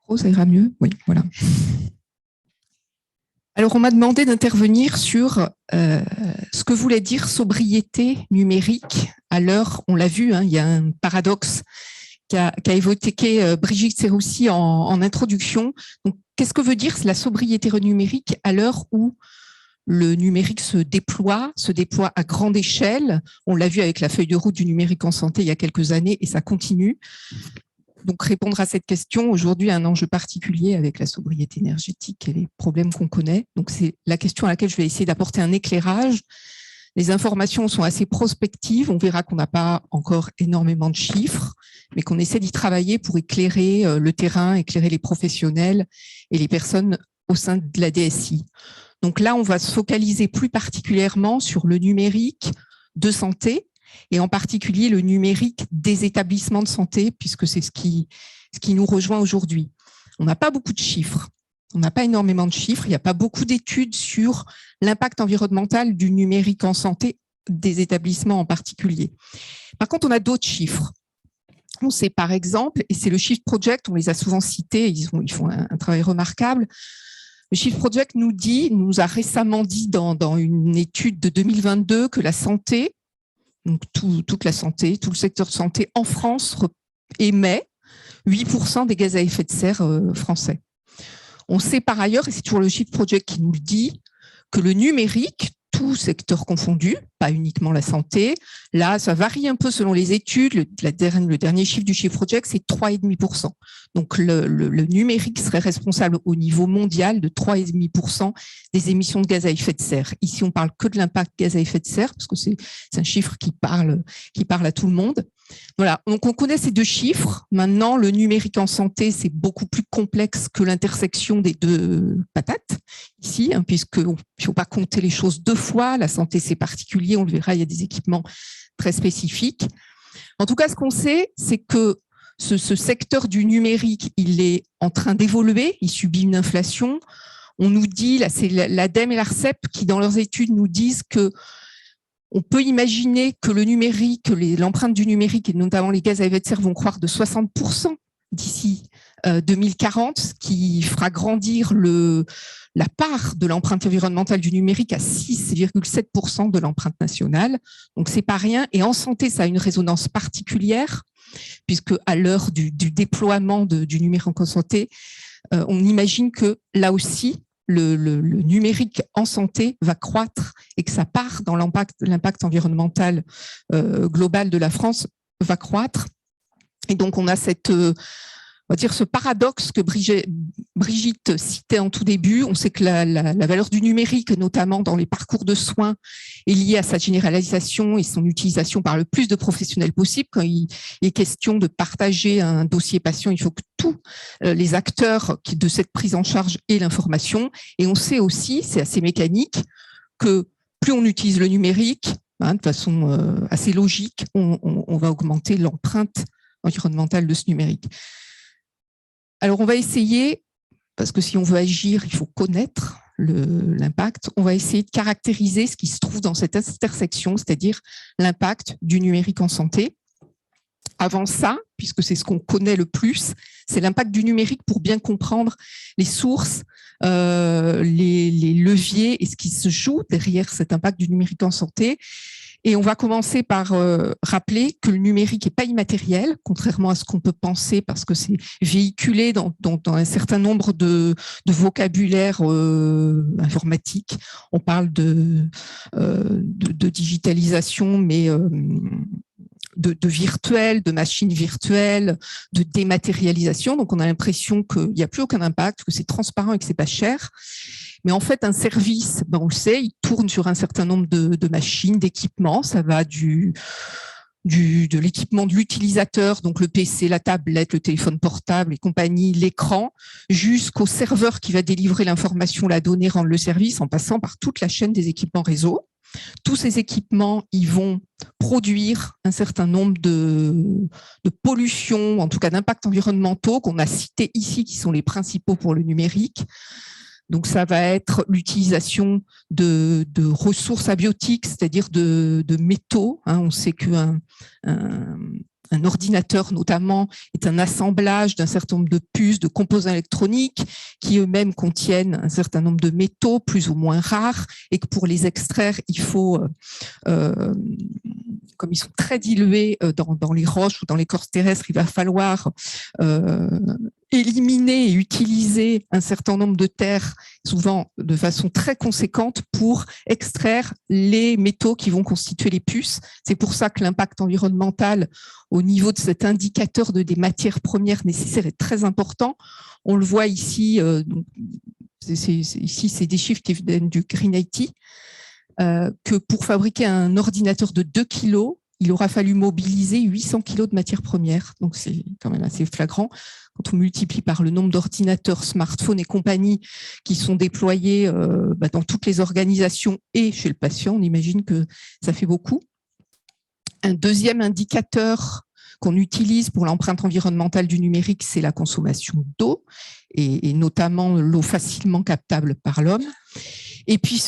micro, ça ira mieux? Oui, voilà. Alors, on m'a demandé d'intervenir sur ce que voulait dire sobriété numérique. À l'heure, on l'a vu, hein, il y a un paradoxe qu'a évoqué Brigitte Serroussi en introduction. Donc, qu'est-ce que veut dire la sobriété numérique à l'heure où le numérique se déploie à grande échelle? On l'a vu avec la feuille de route du numérique en santé il y a quelques années et ça continue. Donc, répondre à cette question, aujourd'hui, un enjeu particulier avec la sobriété énergétique et les problèmes qu'on connaît. Donc, c'est la question à laquelle je vais essayer d'apporter un éclairage. Les informations sont assez prospectives. On verra qu'on n'a pas encore énormément de chiffres, mais qu'on essaie d'y travailler pour éclairer le terrain, éclairer les professionnels et les personnes au sein de la DSI. Donc là, on va se focaliser plus particulièrement sur le numérique de santé, et en particulier le numérique des établissements de santé, puisque c'est ce qui nous rejoint aujourd'hui. On n'a pas beaucoup de chiffres, on n'a pas énormément de chiffres, il n'y a pas beaucoup d'études sur l'impact environnemental du numérique en santé, des établissements en particulier. Par contre, on a d'autres chiffres. On sait par exemple, et c'est le Shift Project, on les a souvent cités, ils font un travail remarquable. Le Shift Project nous a récemment dit dans une étude de 2022 que la santé, donc toute la santé, tout le secteur de santé en France émet 8% des gaz à effet de serre français. On sait par ailleurs, et c'est toujours le Shift Project qui nous le dit, que le numérique, tout secteur confondu, pas uniquement la santé, là, ça varie un peu selon les études. Le dernier chiffre du Shift Project, c'est 3,5%. Donc, le numérique serait responsable au niveau mondial de 3,5% des émissions de gaz à effet de serre. Ici, on parle que de l'impact gaz à effet de serre, parce que c'est un chiffre qui parle à tout le monde. Voilà, donc on connaît ces deux chiffres. Maintenant, le numérique en santé, c'est beaucoup plus complexe que l'intersection des deux patates, ici, hein, puisqu'il ne faut pas compter les choses deux fois. La santé, c'est particulier, on le verra, il y a des équipements très spécifiques. En tout cas, ce qu'on sait, c'est que ce secteur du numérique, il est en train d'évoluer, il subit une inflation. On nous dit, là, c'est l'ADEME et l'ARCEP qui, dans leurs études, nous disent que on peut imaginer que le numérique, l'empreinte du numérique et notamment les gaz à effet de serre vont croître de 60% d'ici 2040, ce qui fera grandir la part de l'empreinte environnementale du numérique à 6,7% de l'empreinte nationale. Donc, c'est pas rien. Et en santé, ça a une résonance particulière, puisque à l'heure du déploiement du numérique en santé, on imagine que là aussi, le numérique en santé va croître et que sa part dans l'impact environnemental global de la France va croître. Et donc, on a on va dire ce paradoxe que Brigitte citait en tout début. On sait que la valeur du numérique, notamment dans les parcours de soins, est liée à sa généralisation et son utilisation par le plus de professionnels possible. Quand il est question de partager un dossier patient, il faut que tous les acteurs de cette prise en charge aient l'information. Et on sait aussi, c'est assez mécanique, que plus on utilise le numérique, de façon assez logique, on va augmenter l'empreinte environnementale de ce numérique. Alors, on va essayer, parce que si on veut agir, il faut connaître l'impact, on va essayer de caractériser ce qui se trouve dans cette intersection, c'est-à-dire l'impact du numérique en santé. Avant ça, puisque c'est ce qu'on connaît le plus, c'est l'impact du numérique pour bien comprendre les sources, les leviers et ce qui se joue derrière cet impact du numérique en santé. Et on va commencer par rappeler que le numérique n'est pas immatériel, contrairement à ce qu'on peut penser, parce que c'est véhiculé dans un certain nombre de vocabulaire informatique. On parle de digitalisation, mais de virtuel, de machines virtuelles, de dématérialisation. Donc, on a l'impression qu'il n'y a plus aucun impact, que c'est transparent et que c'est pas cher. Mais en fait, un service, on le sait, il tourne sur un certain nombre de machines, d'équipements. Ça va de l'équipement de l'utilisateur, donc le PC, la tablette, le téléphone portable et compagnie, l'écran, jusqu'au serveur qui va délivrer l'information, la donnée, rendre le service, en passant par toute la chaîne des équipements réseau. Tous ces équipements, ils vont produire un certain nombre de pollutions, en tout cas d'impacts environnementaux qu'on a cités ici, qui sont les principaux pour le numérique. Donc, ça va être l'utilisation de ressources abiotiques, c'est-à-dire de métaux. On sait qu'un Un ordinateur, notamment, est un assemblage d'un certain nombre de puces, de composants électroniques qui eux-mêmes contiennent un certain nombre de métaux plus ou moins rares et que pour les extraire, il faut, comme ils sont très dilués dans les roches ou dans l'écorce terrestre, il va falloir éliminer et utiliser un certain nombre de terres, souvent de façon très conséquente, pour extraire les métaux qui vont constituer les puces. C'est pour ça que l'impact environnemental au niveau de cet indicateur des matières premières nécessaires est très important. On le voit ici, ici c'est des chiffres qui viennent du Green IT, que pour fabriquer un ordinateur de 2 kg, il aura fallu mobiliser 800 kg de matières premières. Donc, c'est quand même assez flagrant. Quand on multiplie par le nombre d'ordinateurs, smartphones et compagnie qui sont déployés dans toutes les organisations et chez le patient, on imagine que ça fait beaucoup. Un deuxième indicateur qu'on utilise pour l'empreinte environnementale du numérique, c'est la consommation d'eau, et notamment l'eau facilement captable par l'homme. Et puis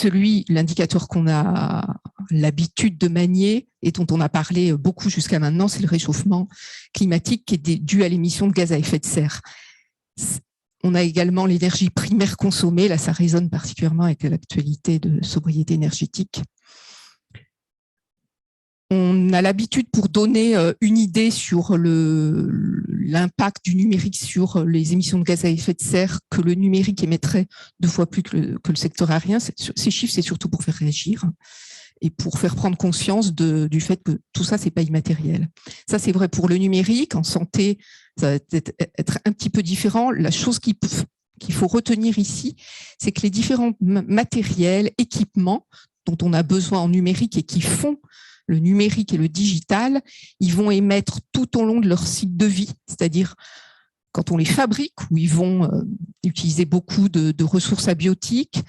l'indicateur qu'on a l'habitude de manier et dont on a parlé beaucoup jusqu'à maintenant, c'est le réchauffement climatique qui est dû à l'émission de gaz à effet de serre. On a également l'énergie primaire consommée, là ça résonne particulièrement avec l'actualité de sobriété énergétique. On a l'habitude, pour donner une idée sur l'impact du numérique sur les émissions de gaz à effet de serre, que le numérique émettrait 2 fois plus que le secteur aérien. Ces chiffres, c'est surtout pour faire réagir et pour faire prendre conscience du fait que tout ça, c'est pas immatériel. Ça, c'est vrai pour le numérique. En santé, ça va être un petit peu différent. La chose qu'il faut retenir ici, c'est que les différents matériels, équipements dont on a besoin en numérique et qui font le numérique et le digital, ils vont émettre tout au long de leur cycle de vie, c'est-à-dire quand on les fabrique, où ils vont utiliser beaucoup de ressources abiotiques,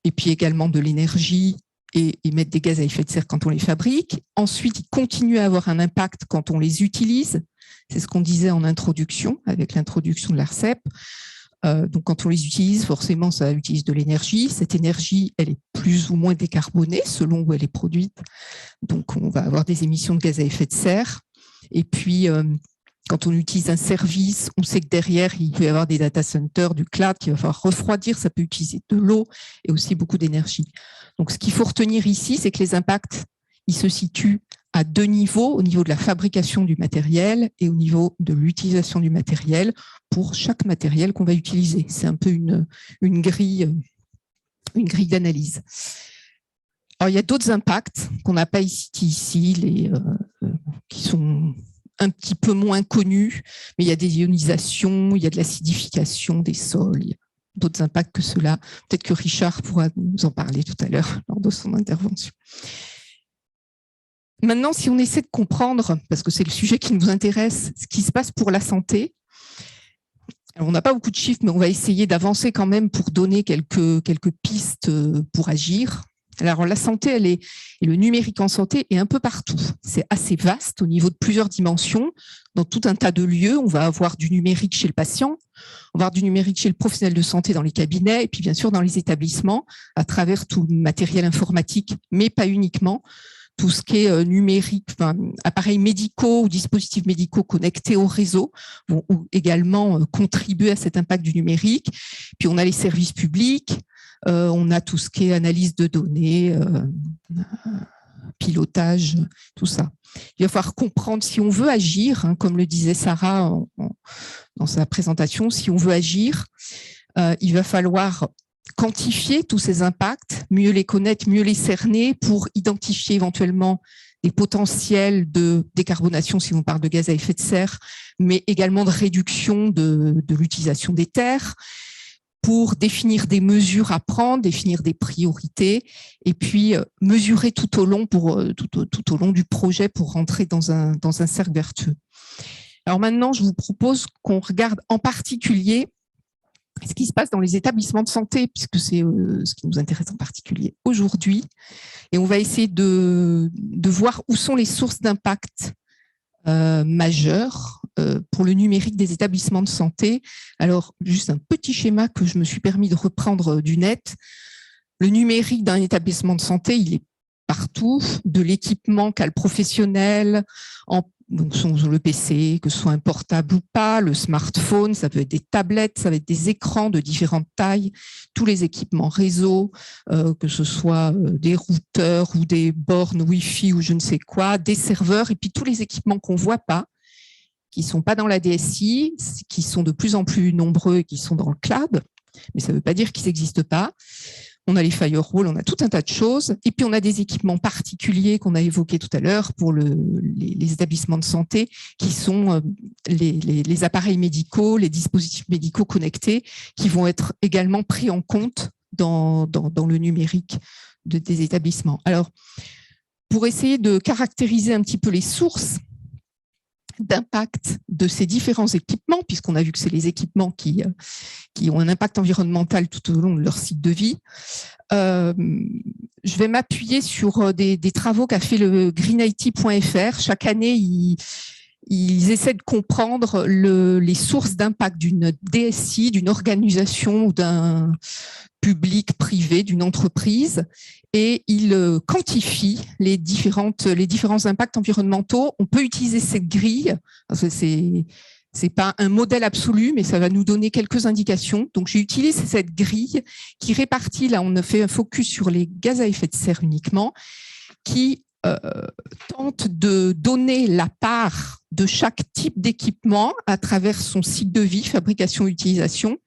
et puis également de l'énergie, et émettre des gaz à effet de serre quand on les fabrique. Ensuite, ils continuent à avoir un impact quand on les utilise. C'est ce qu'on disait en introduction, avec l'introduction de l'ARCEP. Donc, quand on les utilise, forcément, ça utilise de l'énergie. Cette énergie, elle est plus ou moins décarbonée selon où elle est produite. Donc, on va avoir des émissions de gaz à effet de serre. Et puis, quand on utilise un service, on sait que derrière, il peut y avoir des data centers, du cloud qu'il va falloir refroidir. Ça peut utiliser de l'eau et aussi beaucoup d'énergie. Donc, ce qu'il faut retenir ici, c'est que les impacts, ils se situent à 2 niveaux, au niveau de la fabrication du matériel et au niveau de l'utilisation du matériel pour chaque matériel qu'on va utiliser. C'est un peu une grille d'analyse. Alors, il y a d'autres impacts qu'on n'a pas ici qui sont un petit peu moins connus, mais il y a des ionisations, il y a de l'acidification des sols, il y a d'autres impacts que ceux-là. Peut-être que Richard pourra nous en parler tout à l'heure lors de son intervention. Maintenant, si on essaie de comprendre, parce que c'est le sujet qui nous intéresse, ce qui se passe pour la santé, alors on n'a pas beaucoup de chiffres, mais on va essayer d'avancer quand même pour donner quelques pistes pour agir. Alors la santé, et le numérique en santé est un peu partout. C'est assez vaste au niveau de plusieurs dimensions. Dans tout un tas de lieux, on va avoir du numérique chez le patient, on va avoir du numérique chez le professionnel de santé dans les cabinets, et puis bien sûr dans les établissements, à travers tout le matériel informatique, mais pas uniquement. Tout ce qui est numérique, appareils médicaux ou dispositifs médicaux connectés au réseau vont également contribuer à cet impact du numérique. Puis on a les services publics, on a tout ce qui est analyse de données, pilotage, tout ça. Il va falloir comprendre si on veut agir, comme le disait Sarah dans sa présentation, si on veut agir, il va falloir quantifier tous ces impacts, mieux les connaître, mieux les cerner pour identifier éventuellement des potentiels de décarbonation, si on parle de gaz à effet de serre, mais également de réduction de l'utilisation des terres, pour définir des mesures à prendre, définir des priorités, et puis mesurer tout au long du projet pour rentrer dans un cercle vertueux. Alors maintenant, je vous propose qu'on regarde en particulier ce qui se passe dans les établissements de santé, puisque c'est ce qui nous intéresse en particulier aujourd'hui. Et on va essayer de voir où sont les sources d'impact majeures pour le numérique des établissements de santé. Alors, juste un petit schéma que je me suis permis de reprendre du net. Le numérique d'un établissement de santé, il est partout, de l'équipement qu'a le professionnel, en donc sur le PC, que ce soit un portable ou pas, le smartphone, ça peut être des tablettes, ça va être des écrans de différentes tailles, tous les équipements réseau, que ce soit des routeurs ou des bornes Wi-Fi ou je ne sais quoi, des serveurs, et puis tous les équipements qu'on ne voit pas, qui ne sont pas dans la DSI, qui sont de plus en plus nombreux et qui sont dans le cloud, mais ça ne veut pas dire qu'ils n'existent pas. On a les firewalls, on a tout un tas de choses. Et puis, on a des équipements particuliers qu'on a évoqués tout à l'heure pour les établissements de santé, qui sont les appareils médicaux, les dispositifs médicaux connectés, qui vont être également pris en compte dans le numérique des établissements. Alors, pour essayer de caractériser un petit peu les sources d'impact de ces différents équipements, puisqu'on a vu que c'est les équipements qui ont un impact environnemental tout au long de leur cycle de vie. Je vais m'appuyer sur des travaux qu'a fait le greenIT.fr. Chaque année, ils essaient de comprendre les sources d'impact d'une DSI, d'une organisation ou d'un public privé, d'une entreprise, et ils quantifient les différents impacts environnementaux. On peut utiliser cette grille, c'est pas un modèle absolu, mais ça va nous donner quelques indications. Donc, j'ai utilisé cette grille qui répartit, là, on a fait un focus sur les gaz à effet de serre uniquement, qui tente de donner la part de chaque type d'équipement à travers son cycle de vie, fabrication, utilisation.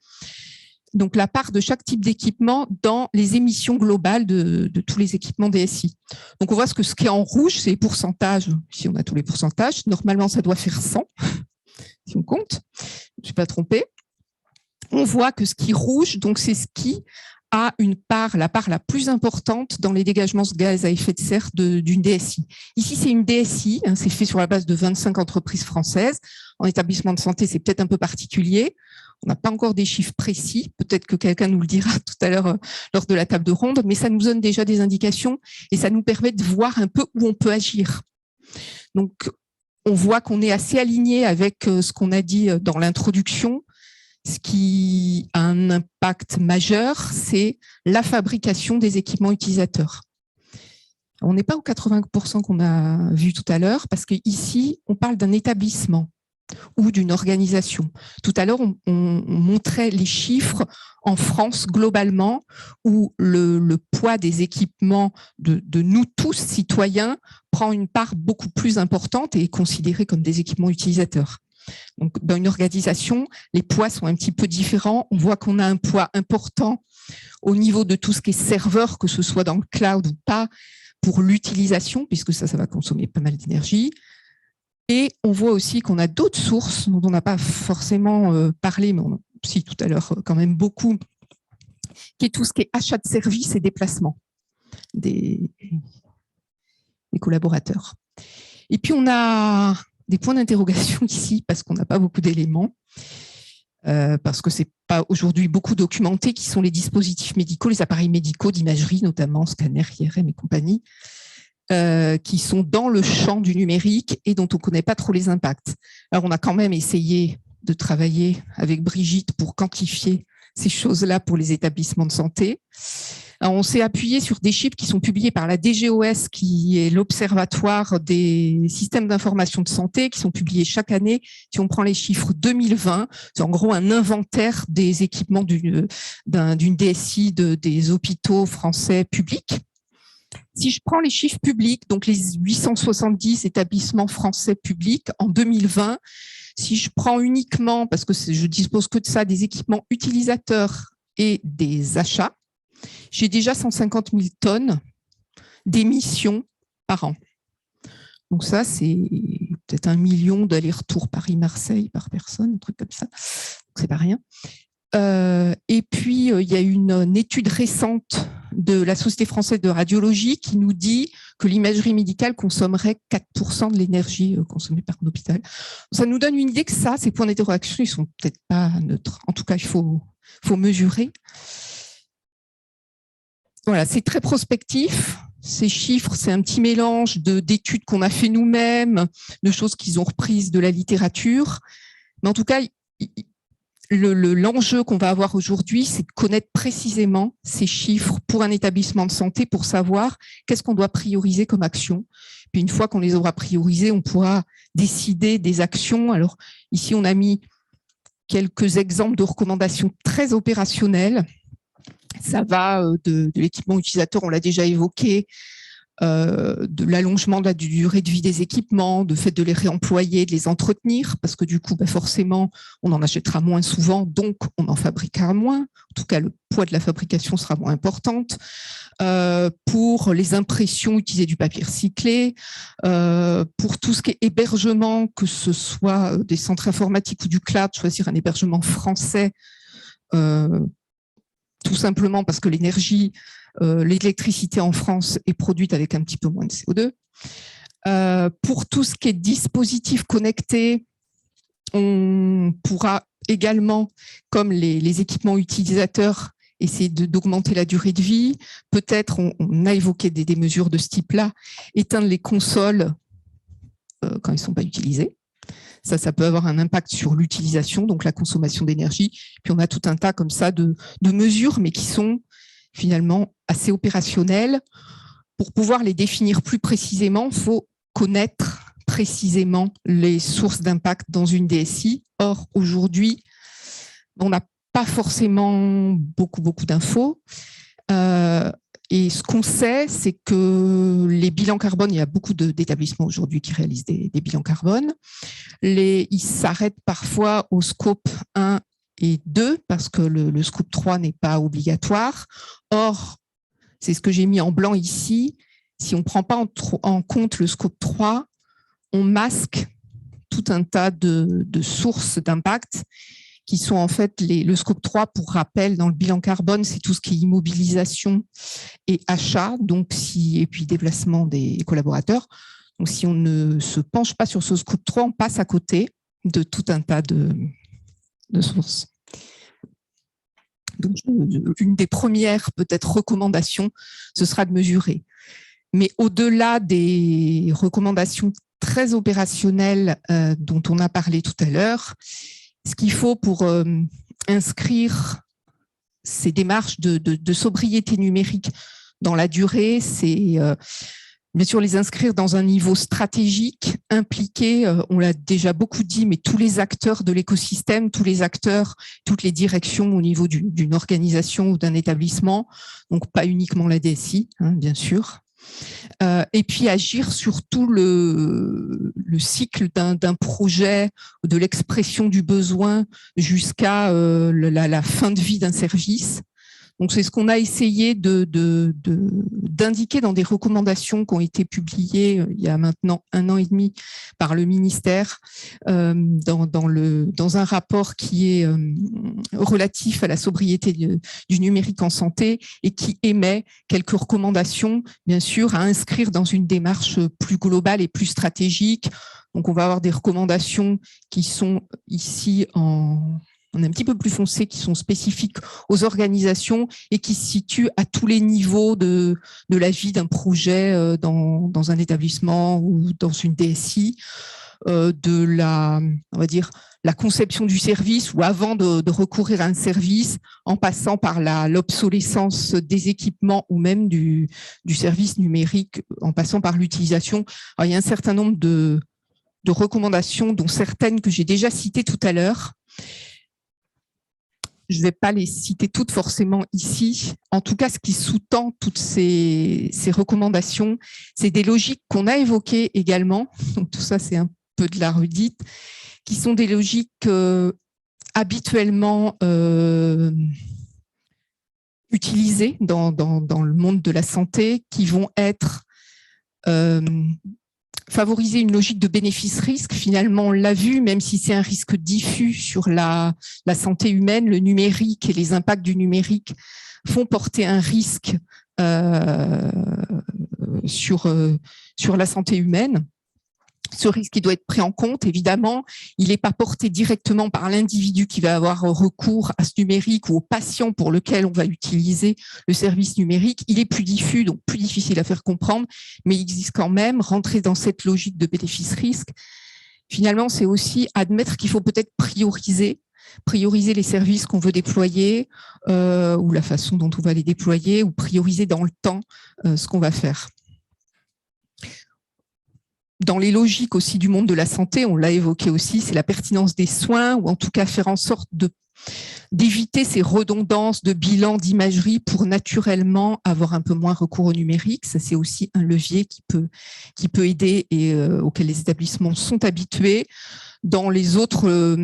Donc, la part de chaque type d'équipement dans les émissions globales de tous les équipements DSI. Donc, on voit ce qui est en rouge, c'est les pourcentages. Si on a tous les pourcentages, normalement, ça doit faire 100. Si on compte, je ne suis pas trompée. On voit que ce qui est rouge, donc c'est ce qui a la part la plus importante dans les dégagements de gaz à effet de serre d'une DSI. Ici, c'est une DSI, c'est fait sur la base de 25 entreprises françaises. En établissement de santé, c'est peut-être un peu particulier. On n'a pas encore des chiffres précis. Peut-être que quelqu'un nous le dira tout à l'heure lors de la table ronde, mais ça nous donne déjà des indications et ça nous permet de voir un peu où on peut agir. Donc, on voit qu'on est assez aligné avec ce qu'on a dit dans l'introduction. Ce qui a un impact majeur, c'est la fabrication des équipements utilisateurs. On n'est pas aux 80% qu'on a vu tout à l'heure, parce qu'ici, on parle d'un établissement ou d'une organisation. Tout à l'heure, on montrait les chiffres en France globalement, où le poids des équipements de nous tous, citoyens, prend une part beaucoup plus importante et est considéré comme des équipements utilisateurs. Donc, dans une organisation, les poids sont un petit peu différents. On voit qu'on a un poids important au niveau de tout ce qui est serveur, que ce soit dans le cloud ou pas, pour l'utilisation, puisque ça va consommer pas mal d'énergie. Et on voit aussi qu'on a d'autres sources dont on n'a pas forcément parlé, mais si tout à l'heure quand même beaucoup, qui est tout ce qui est achat de services et déplacement des collaborateurs. Et puis, on a des points d'interrogation ici, parce qu'on n'a pas beaucoup d'éléments, parce que ce n'est pas aujourd'hui beaucoup documenté, qui sont les dispositifs médicaux, les appareils médicaux d'imagerie, notamment scanner, IRM et compagnie, qui sont dans le champ du numérique et dont on ne connaît pas trop les impacts. Alors, on a quand même essayé de travailler avec Brigitte pour quantifier ces choses-là pour les établissements de santé. Alors, on s'est appuyé sur des chiffres qui sont publiés par la DGOS, qui est l'Observatoire des systèmes d'information de santé, qui sont publiés chaque année. Si on prend les chiffres 2020, c'est en gros un inventaire des équipements d'une DSI des hôpitaux français publics. Si je prends les chiffres publics, donc les 870 établissements français publics en 2020, si je prends uniquement, parce que je dispose que de ça, des équipements utilisateurs et des achats, j'ai déjà 150 000 tonnes d'émissions par an. Donc ça, c'est peut-être 1 million d'allers-retours Paris-Marseille par personne, un truc comme ça. C'est pas rien. Et puis, il y a une étude récente de la Société française de radiologie qui nous dit que l'imagerie médicale consommerait 4% de l'énergie consommée par un hôpital. Ça nous donne une idée que ces points d'interrogation, ils sont peut-être pas neutres. En tout cas, il faut mesurer. Voilà, c'est très prospectif. Ces chiffres, c'est un petit mélange d'études qu'on a fait nous-mêmes, de choses qu'ils ont reprises de la littérature. Mais en tout cas, l'enjeu qu'on va avoir aujourd'hui, c'est de connaître précisément ces chiffres pour un établissement de santé pour savoir qu'est-ce qu'on doit prioriser comme action. Puis une fois qu'on les aura priorisés, on pourra décider des actions. Alors ici, on a mis quelques exemples de recommandations très opérationnelles. Ça va de l'équipement utilisateur, on l'a déjà évoqué, de l'allongement de la durée de vie des équipements, de fait de les réemployer, de les entretenir, parce que du coup, forcément, on en achètera moins souvent, donc on en fabriquera moins. En tout cas, le poids de la fabrication sera moins importante. Pour les impressions, utiliser du papier recyclé. Pour tout ce qui est hébergement, que ce soit des centres informatiques ou du cloud, choisir un hébergement français, tout simplement parce que l'électricité en France est produite avec un petit peu moins de CO2. Pour tout ce qui est dispositifs connectés, on pourra également, comme les équipements utilisateurs, essayer d'augmenter la durée de vie. Peut-être, on a évoqué des mesures de ce type-là, éteindre les consoles quand elles ne sont pas utilisées. Ça peut avoir un impact sur l'utilisation, donc la consommation d'énergie. Puis on a tout un tas comme ça de mesures, mais qui sont finalement assez opérationnelles. Pour pouvoir les définir plus précisément, il faut connaître précisément les sources d'impact dans une DSI. Or, aujourd'hui, on n'a pas forcément beaucoup d'infos. Et ce qu'on sait, c'est que les bilans carbone, il y a beaucoup d'établissements aujourd'hui qui réalisent des bilans carbone. Ils s'arrêtent parfois au scope 1 et 2 parce que le scope 3 n'est pas obligatoire. Or, c'est ce que j'ai mis en blanc ici. Si on ne prend pas en compte le scope 3, on masque tout un tas de sources d'impact qui sont en fait le scope 3, pour rappel, dans le bilan carbone, c'est tout ce qui est immobilisation et achat, et puis déplacement des collaborateurs. Donc, si on ne se penche pas sur ce scope 3, on passe à côté de tout un tas de sources. Donc, une des premières, peut-être, recommandations, ce sera de mesurer. Mais au-delà des recommandations très opérationnelles dont on a parlé tout à l'heure, ce qu'il faut pour inscrire ces démarches de sobriété numérique dans la durée, c'est bien sûr les inscrire dans un niveau stratégique, impliquer, on l'a déjà beaucoup dit, mais tous les acteurs de l'écosystème, tous les acteurs, toutes les directions au niveau d'une organisation ou d'un établissement, donc pas uniquement la DSI, hein, bien sûr. Et puis agir sur tout le cycle d'un projet, de l'expression du besoin jusqu'à la fin de vie d'un service. Donc, c'est ce qu'on a essayé d'indiquer dans des recommandations qui ont été publiées il y a maintenant 1 an et demi par le ministère dans un rapport qui est relatif à la sobriété du numérique en santé et qui émet quelques recommandations, bien sûr, à inscrire dans une démarche plus globale et plus stratégique. Donc, on va avoir des recommandations qui sont ici on est un petit peu plus foncé, qui sont spécifiques aux organisations et qui se situent à tous les niveaux de la vie d'un projet dans un établissement ou dans une DSI, on va dire, la conception du service ou avant de recourir à un service, en passant par l'obsolescence des équipements ou même du service numérique, en passant par l'utilisation. Il y a un certain nombre de recommandations, dont certaines que j'ai déjà citées tout à l'heure. Je ne vais pas les citer toutes forcément ici. En tout cas, ce qui sous-tend toutes ces recommandations, c'est des logiques qu'on a évoquées également. Donc, tout ça, c'est un peu de la redite, qui sont des logiques habituellement utilisées dans le monde de la santé, qui vont être favoriser une logique de bénéfice-risque. Finalement, on l'a vu, même si c'est un risque diffus sur la santé humaine, le numérique et les impacts du numérique font porter un risque sur la santé humaine. Ce risque, il doit être pris en compte, évidemment. Il n'est pas porté directement par l'individu qui va avoir recours à ce numérique ou au patient pour lequel on va utiliser le service numérique. Il est plus diffus, donc plus difficile à faire comprendre, mais il existe quand même. Rentrer dans cette logique de bénéfice-risque, finalement, c'est aussi admettre qu'il faut peut-être prioriser prioriser les services qu'on veut déployer ou la façon dont on va les déployer, ou prioriser dans le temps ce qu'on va faire. Dans les logiques aussi du monde de la santé, on l'a évoqué aussi, c'est la pertinence des soins, ou en tout cas faire en sorte d'éviter ces redondances de bilan, d'imagerie pour naturellement avoir un peu moins recours au numérique. Ça, c'est aussi un levier qui peut aider et auquel les établissements sont habitués. Dans les autres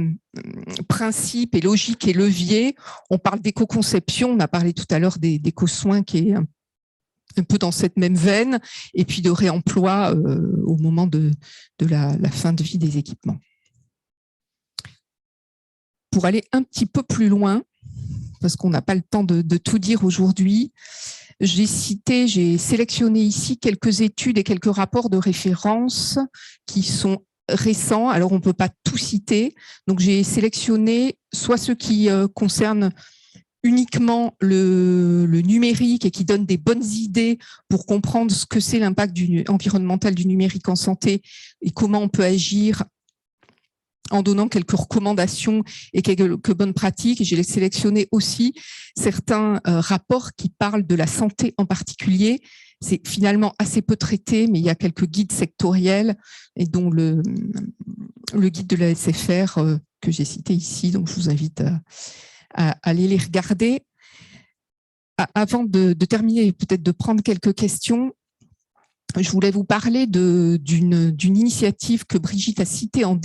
principes et logiques et leviers, on parle d'éco-conception, on a parlé tout à l'heure d'éco-soins qui est un peu dans cette même veine, et puis de réemploi au moment de la fin de vie des équipements. Pour aller un petit peu plus loin, parce qu'on n'a pas le temps de tout dire aujourd'hui, j'ai sélectionné ici quelques études et quelques rapports de référence qui sont récents. Alors, on ne peut pas tout citer, donc j'ai sélectionné soit ceux qui concernent uniquement le numérique et qui donnent des bonnes idées pour comprendre ce que c'est l'impact environnemental du numérique en santé et comment on peut agir en donnant quelques recommandations et quelques bonnes pratiques. Et j'ai sélectionné aussi certains rapports qui parlent de la santé en particulier. C'est finalement assez peu traité, mais il y a quelques guides sectoriels, et dont le guide de la SFR que j'ai cité ici. Donc, je vous invite à aller les regarder. Avant de terminer, peut-être de prendre quelques questions, je voulais vous parler d'une initiative que Brigitte a citée en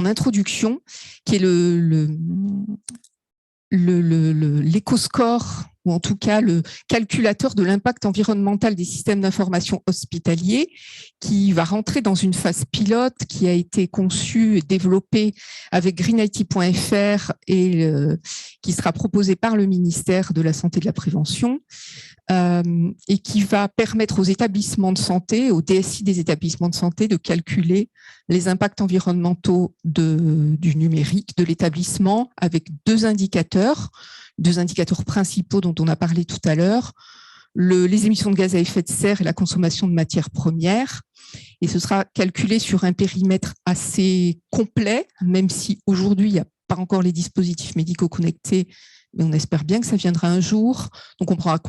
introduction, qui est l'éco-score, ou en tout cas le calculateur de l'impact environnemental des systèmes d'information hospitaliers, qui va rentrer dans une phase pilote qui a été conçue et développée avec greenIT.fr et qui sera proposée par le ministère de la Santé et de la Prévention, et qui va permettre aux établissements de santé, aux DSI des établissements de santé, de calculer les impacts environnementaux du numérique, de l'établissement, avec deux indicateurs principaux dont on a parlé tout à l'heure, les émissions de gaz à effet de serre et la consommation de matières premières. Et ce sera calculé sur un périmètre assez complet, même si aujourd'hui, il n'y a pas encore les dispositifs médicaux connectés, mais on espère bien que ça viendra un jour. Donc, on prend en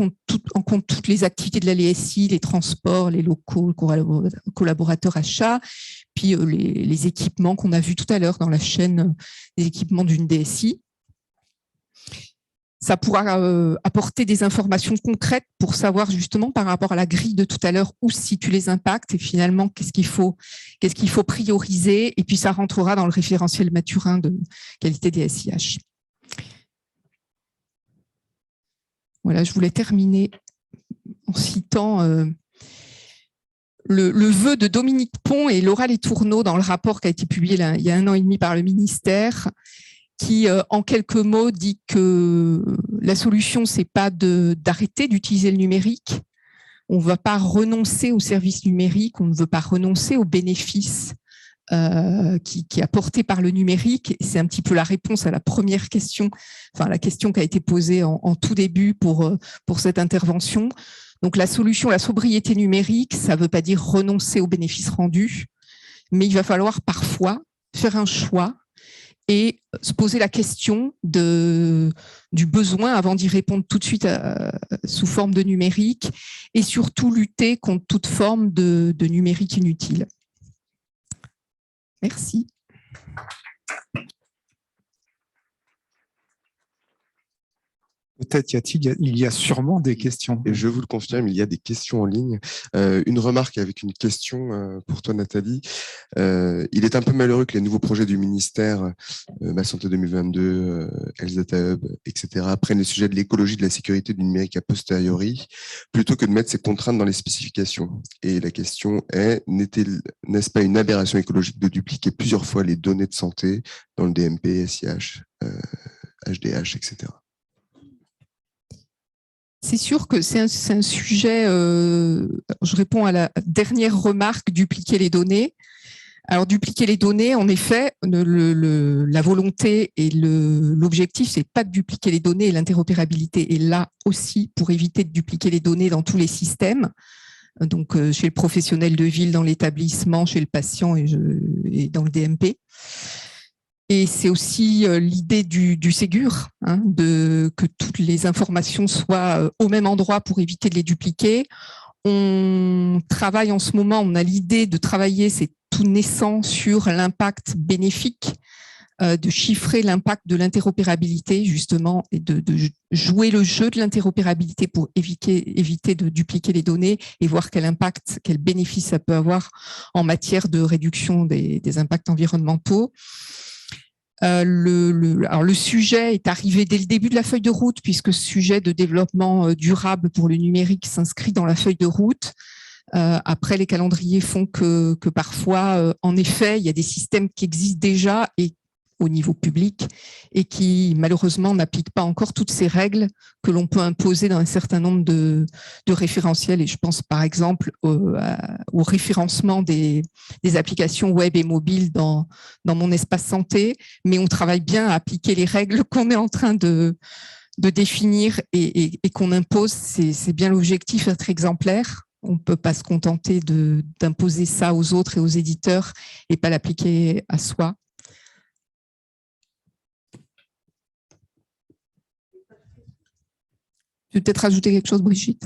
compte toutes les activités de la LSI, les transports, les locaux, les collaborateurs achats, puis les équipements qu'on a vus tout à l'heure dans la chaîne des équipements d'une DSI. Ça pourra apporter des informations concrètes pour savoir justement par rapport à la grille de tout à l'heure où se situent les impacts et finalement qu'est-ce qu'il faut prioriser. Et puis ça rentrera dans le référentiel Maturin de qualité des SIH. Voilà, je voulais terminer en citant le vœu de Dominique Pont et Laura Letourneau dans le rapport qui a été publié il y a 1 an et demi par le ministère, qui, en quelques mots, dit que la solution, c'est pas d'arrêter d'utiliser le numérique. On ne va pas renoncer aux services numériques, on ne veut pas renoncer aux bénéfices qui est apporté par le numérique. C'est un petit peu la réponse à la première question, enfin la question qui a été posée en tout début pour cette intervention. Donc la solution, la sobriété numérique, ça ne veut pas dire renoncer aux bénéfices rendus, mais il va falloir parfois faire un choix et se poser la question du besoin avant d'y répondre tout de suite sous forme de numérique, et surtout lutter contre toute forme de numérique inutile. Merci. Peut-être il y a sûrement des questions. Et je vous le confirme, il y a des questions en ligne. Une remarque avec une question pour toi, Nathalie. Il est un peu malheureux que les nouveaux projets du ministère, Ma Santé 2022, Health Data Hub, etc., prennent le sujet de l'écologie, de la sécurité du numérique a posteriori, plutôt que de mettre ces contraintes dans les spécifications. Et la question est, n'est-ce pas une aberration écologique de dupliquer plusieurs fois les données de santé dans le DMP, SIH, HDH, etc. C'est sûr que c'est un sujet, je réponds à la dernière remarque, dupliquer les données. Alors, dupliquer les données, en effet, la volonté et l'objectif, c'est pas de dupliquer les données, et l'interopérabilité est là aussi pour éviter de dupliquer les données dans tous les systèmes. Donc, chez le professionnel de ville, dans l'établissement, chez le patient et dans le DMP. Et c'est aussi l'idée du Ségur, hein, que toutes les informations soient au même endroit pour éviter de les dupliquer. On travaille en ce moment, on a l'idée de travailler, c'est tout naissant, sur l'impact bénéfique, de chiffrer l'impact de l'interopérabilité justement et de jouer le jeu de l'interopérabilité pour éviter de dupliquer les données et voir quel impact, quel bénéfice ça peut avoir en matière de réduction des impacts environnementaux. Alors le sujet est arrivé dès le début de la feuille de route, puisque ce sujet de développement durable pour le numérique s'inscrit dans la feuille de route. Après, les calendriers font que parfois, en effet, il y a des systèmes qui existent déjà et au niveau public et qui malheureusement n'appliquent pas encore toutes ces règles que l'on peut imposer dans un certain nombre de référentiels. Et je pense par exemple au référencement des applications web et mobiles dans mon espace santé, mais on travaille bien à appliquer les règles qu'on est en train de définir et qu'on impose. C'est bien l'objectif, être exemplaire. On ne peut pas se contenter d'imposer ça aux autres et aux éditeurs et pas l'appliquer à soi. Tu veux peut-être rajouter quelque chose, Brigitte ?